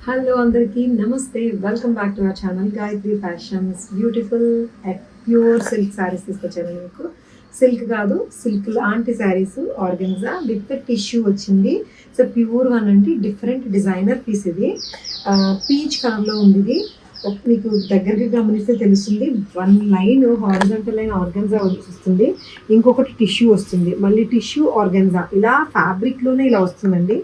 Hello అందరికీ నమస్తే. Welcome back to our channel Gayatri fashions. Beautiful pure silk saris తీసుకొచ్చాను మీకు. సిల్క్ కాదు, సిల్క్ లాంటి శారీస్ ఆర్గన్జా విత్ టిష్యూ వచ్చింది. సో ప్యూర్ వన్ అండి, డిఫరెంట్ డిజైనర్ పీస్ ఇది. పీచ్ కలర్లో ఉంది ఇది. మీకు దగ్గరగా గమనిస్తే తెలుస్తుంది. One line horizontal line organza వస్తుంది, ఇంకొకటి టిష్యూ వస్తుంది, మళ్ళీ టిష్యూ ఆర్గన్జా, ఇలా ఫ్యాబ్రిక్లోనే ఇలా వస్తుందండి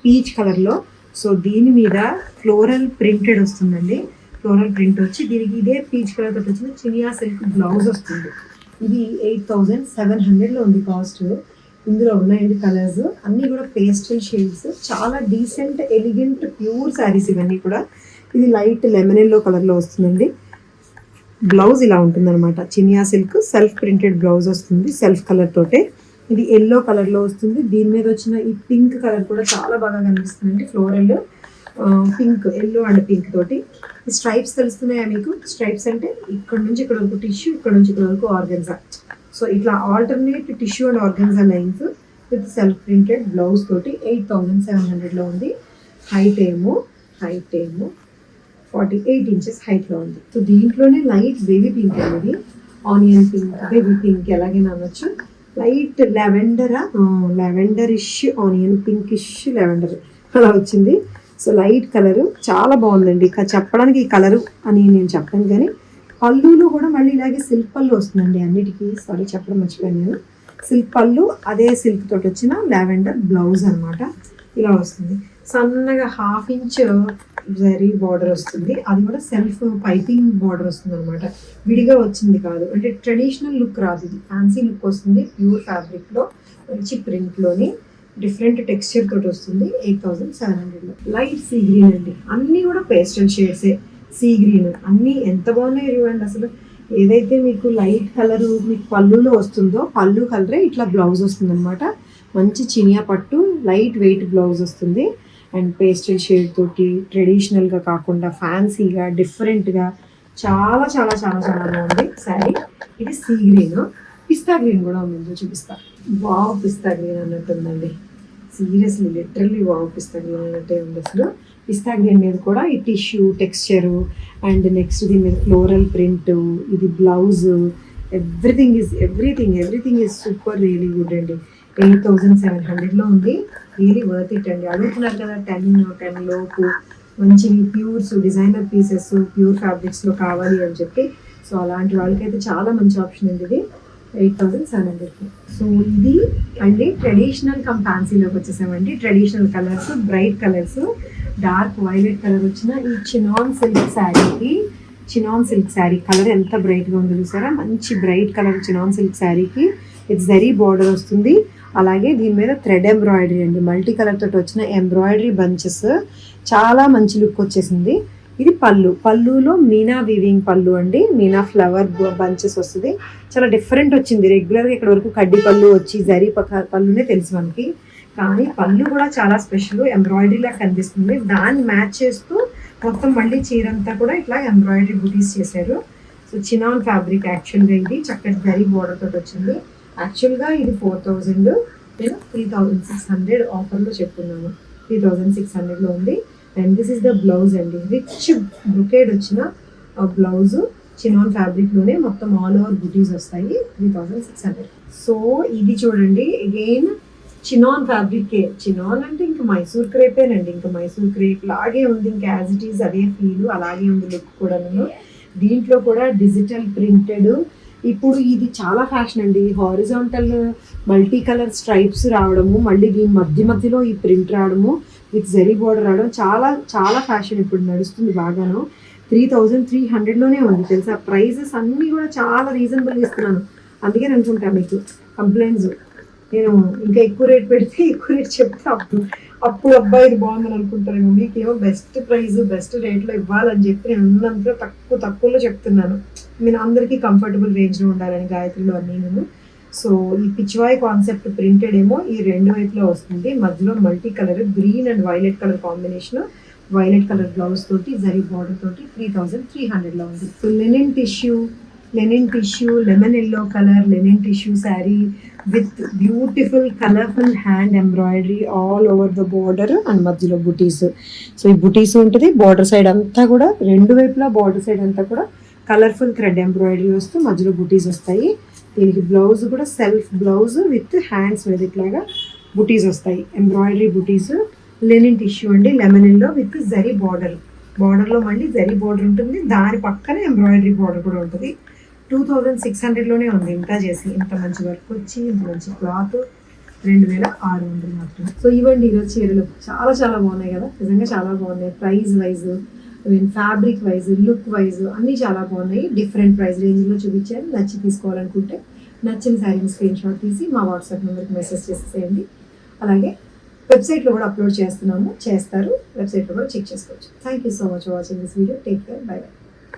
పీచ్ కలర్లో. సో దీని మీద ఫ్లోరల్ ప్రింటెడ్ వస్తుందండి. ఫ్లోరల్ ప్రింట్ వచ్చి దీనికి ఇదే పీచ్ కలర్ తోటి వచ్చిన చినియా సిల్క్ బ్లౌజ్ వస్తుంది. ఇది 8700లో ఉంది కాస్ట్. ఇందులో ఉన్నాయండి కలర్స్ అన్నీ కూడా పేస్టల్ షేడ్స్, చాలా డీసెంట్ ఎలిగెంట్ ప్యూర్ శారీస్ ఇవన్నీ కూడా. ఇది లైట్ లెమన్ ఎల్లో కలర్లో వస్తుందండి. బ్లౌజ్ ఇలా ఉంటుందన్నమాట. Chiniya silk self printed blouse వస్తుంది సెల్ఫ్ కలర్ తోటే. ఇది ఎల్లో కలర్లో వస్తుంది. దీని మీద వచ్చిన ఈ పింక్ కలర్ కూడా చాలా బాగా కనిపిస్తుందండి. Floral pink, yellow and pink తోటి. ఈ స్ట్రైప్స్ తెలుస్తున్నాయా మీకు? స్ట్రైప్స్ అంటే ఇక్కడ నుంచి ఇక్కడ వరకు టిష్యూ, ఇక్కడ నుంచి ఇక్కడ వరకు ఆర్గన్జా. సో ఇట్లా alternate tissue and organza lines with self printed blouse తోటి 8700లో ఉంది. హైట్ ఏమో 48 ఇంచెస్ హైట్లో ఉంది. సో దీంట్లోనే లైట్ బేబీ పింక్ అనేది, ఆనియన్ పింక్, బేబీ పింక్ ఎలాగైనా అనొచ్చు. లైట్ లెవెండరిష్ ఆనియన్ పింకిష్ లెవెండర్ అలా వచ్చింది. సో లైట్ కలరు చాలా బాగుందండి. చెప్పడానికి ఈ కలరు అని నేను చెప్పాను, కానీ పళ్ళులో కూడా మళ్ళీ ఇలాగే సిల్క్ పళ్ళు వస్తుందండి అన్నిటికీ. సారీ చెప్పడం మర్చిపోయాను నేను. సిల్క్ పళ్ళు, అదే సిల్క్ తోటి వచ్చిన లావెండర్ బ్లౌజ్ అనమాట. ఇలా వస్తుంది. సన్నగా 1/2 ఇంచ్ జరీ బార్డర్ వస్తుంది. అది కూడా సెల్ఫ్ పైపింగ్ బార్డర్ వస్తుంది అనమాట. విడిగా వచ్చింది కాదు, అంటే ట్రెడిషనల్ లుక్ రాదు, ఇది ఫ్యాన్సీ లుక్ వస్తుంది. ప్యూర్ ఫ్యాబ్రిక్లో మంచి ప్రింట్లోని డిఫరెంట్ టెక్స్చర్ తోటి వస్తుంది. 8700లో. లైట్ సీ గ్రీన్ అండి, అన్నీ కూడా పేస్టల్ షేడ్సే. సీ గ్రీన్ అన్నీ ఎంత బాగున్నాయి చూడండి అసలు. ఏదైతే మీకు లైట్ కలరు మీకు పళ్ళులో వస్తుందో పళ్ళు కలరే ఇట్లా బ్లౌజ్ వస్తుంది అనమాట. మంచి చినియా పట్టు లైట్ వెయిట్ బ్లౌజ్ వస్తుంది. అండ్ పేస్టల్ షేడ్ తోటి ట్రెడిషనల్గా కాకుండా ఫ్యాన్సీగా డిఫరెంట్గా చాలా చాలా చాలా చాలా బాగుంది శారీ. ఇది సీ గ్రీన్, పిస్తా గ్రీన్ కూడా ఉంది, చూపిస్తా. వావ్, పిస్తా గ్రీన్ అన్నట్టుందండి. సీరియస్లీ లిటరల్లీ వావ్, పిస్తా గ్రీన్ అన్నట్టే ఉంది అసలు. పిస్తా గ్రీన్ మీద కూడా ఈ టిష్యూ టెక్స్చరు అండ్ నెక్స్ట్ దీని మీద ఫ్లోరల్ ప్రింట్, ఇది blouse, everything is super really good అండి. 8700లో ఉంది. రియలీ వర్త్ ఇట్ అండి. అడుగుతున్నారు కదా 10 లోపు మంచి ప్యూర్స్ డిజైనర్ పీసెస్ ప్యూర్ ఫ్యాబ్రిక్స్లో కావాలి అని చెప్పి. సో అలాంటి వాళ్ళకైతే చాలా మంచి ఆప్షన్ ఉంది ఇది 8700కి. సో ఇది అండి ట్రెడిషనల్ కమ్ ఫ్యాన్సీలోకి వచ్చేసామండి. Traditional colours, bright colours, dark violet colour వచ్చిన ఈ చినాన్ సిల్క్ శారీ కలర్ ఎంత బ్రైట్గా ఉందో చూసారా. మంచి బ్రైట్ కలర్ చినాన్ సిల్క్ శారీకి ఇది జరీ బార్డర్ వస్తుంది. అలాగే దీని మీద థ్రెడ్ ఎంబ్రాయిడరీ అండి, మల్టీ కలర్ తోటి వచ్చిన ఎంబ్రాయిడరీ బంచెస్, చాలా మంచి లుక్ వచ్చేసింది. ఇది పళ్ళులో మీనా వీవింగ్ పళ్ళు అండి. మీనా ఫ్లవర్ బంచెస్ వస్తుంది. చాలా డిఫరెంట్ వచ్చింది. రెగ్యులర్గా ఇక్కడ వరకు కడ్డీ పళ్ళు వచ్చి జరీ పళ్ళునే తెలుసు మనకి, కానీ పళ్ళు కూడా చాలా స్పెషల్. ఎంబ్రాయిడరీలా కనిపిస్తుంది. దాన్ని మ్యాచ్ చేస్తూ మొత్తం మళ్ళీ చీరంతా కూడా ఇట్లా ఎంబ్రాయిడరీ బుటీస్ చేశారు. సో చినాన్ ఫ్యాబ్రిక్ యాక్చువల్గా ఇది చక్కటి జరీ బోర్డర్ తోటి వచ్చింది. యాక్చువల్గా ఇది 4000, నేను 3600 ఆఫర్లో చెప్పుకున్నాను. 3600లో ఉంది. And this is the blouse అండి. రిచ్ బ్రొకేడ్ వచ్చిన బ్లౌజ్ చినాన్ ఫ్యాబ్రిక్లోనే మొత్తం ఆల్ ఓవర్ బుటీస్ వస్తాయి. 3600. సో ఇది చూడండి అగైన్ చినాన్ ఫ్యాబ్రికే. చినాన్ అంటే ఇంకా మైసూర్ క్రేపేనండి. ఇంకా మైసూర్ క్రేప్ లాగే ఉంది, ఇంకా యాజ్ ఇట్ ఈజ్ అదే ఫీల్ అలాగే ఉంది లుక్ కూడాను. దీంట్లో కూడా డిజిటల్ ప్రింటెడ్. ఇప్పుడు ఇది చాలా ఫ్యాషన్ అండి. హారిజాంటల్ మల్టీ కలర్ స్ట్రైప్స్ రావడము, మళ్ళీ దీని మధ్యలో ఈ ప్రింట్ రావడము విత్ జరీ బోర్డర్ రావడం చాలా చాలా ఫ్యాషన్ ఇప్పుడు నడుస్తుంది బాగాను. 3300లోనే ఉంది తెలుసా. ప్రైజెస్ అన్నీ కూడా చాలా రీజనబుల్గా ఇస్తున్నాను. అందుకే అనుకుంటా మీకు కంప్లైంట్స్, నేను ఇంకా ఎక్కువ రేట్ పెడితే ఎక్కువ రేట్ చెప్తే అప్పుడు అబ్బాయి ఇది బాగుందని అనుకుంటాను. మీకేమో బెస్ట్ ప్రైస్ బెస్ట్ రేట్లో ఇవ్వాలని చెప్పి నేను ఉన్నంతలో తక్కువలో చెప్తున్నాను. నేను అందరికీ కంఫర్టబుల్ రేంజ్లో ఉండాలని గాయత్రిలో అన్నీ నేను. సో ఈ పిచ్వాయ్ కాన్సెప్ట్ ప్రింటెడ్ ఏమో ఈ 2 వైపులో వస్తుంది. మధ్యలో multi colour green and violet colour combination, violet colour blouse తోటి జరీ బార్డర్ తోటి 3300లో ఉంది. So linen tissue linen tissue, lemon yellow colour linen tissue sari with beautiful colourful hand embroidery all over the border and మధ్యలో బుటీస్. So ఈ బుటీస్ ఉంటుంది border side అంతా కూడా, రెండు వైపులా బార్డర్ సైడ్ అంతా కూడా కలర్ఫుల్ థ్రెడ్ ఎంబ్రాయిడరీ వస్తూ మధ్యలో బుటీస్ వస్తాయి. దీనికి బ్లౌజ్ కూడా సెల్ఫ్ బ్లౌజ్ విత్ హ్యాండ్స్ మీద ఇట్లాగా బుటీస్ వస్తాయి, ఎంబ్రాయిడరీ బుటీస్. లెనిన్ టిష్యూ అండి, lemon yellow with zari border. బార్డర్లో మళ్ళీ జరీ బార్డర్ ఉంటుంది, దాని పక్కనే ఎంబ్రాయిడరీ బార్డర్ కూడా ఉంటుంది. 2600లోనే ఉంది. ఇంత చేసి ఇంత మంచి వర్క్ వచ్చి ఇంత మంచి క్లాత్ 2600 మాత్రమే. సో ఇవ్వండి ఈరోజు చీరలు చాలా చాలా బాగున్నాయి కదా, నిజంగా చాలా బాగున్నాయి. Price wise, fabric wise, look wise అన్నీ చాలా బాగున్నాయి. డిఫరెంట్ ప్రైస్ రేంజ్లో చూపించాను. నచ్చి తీసుకోవాలనుకుంటే నచ్చిన శారీని స్క్రీన్ షాట్ తీసి మా వాట్సాప్ నెంబర్కి మెసేజ్ చేసేయండి. అలాగే వెబ్సైట్లో కూడా అప్లోడ్ చేస్తారు, వెబ్సైట్లో కూడా చెక్ చేసుకోవచ్చు. Thank you so much for watching this video. Take care, by by.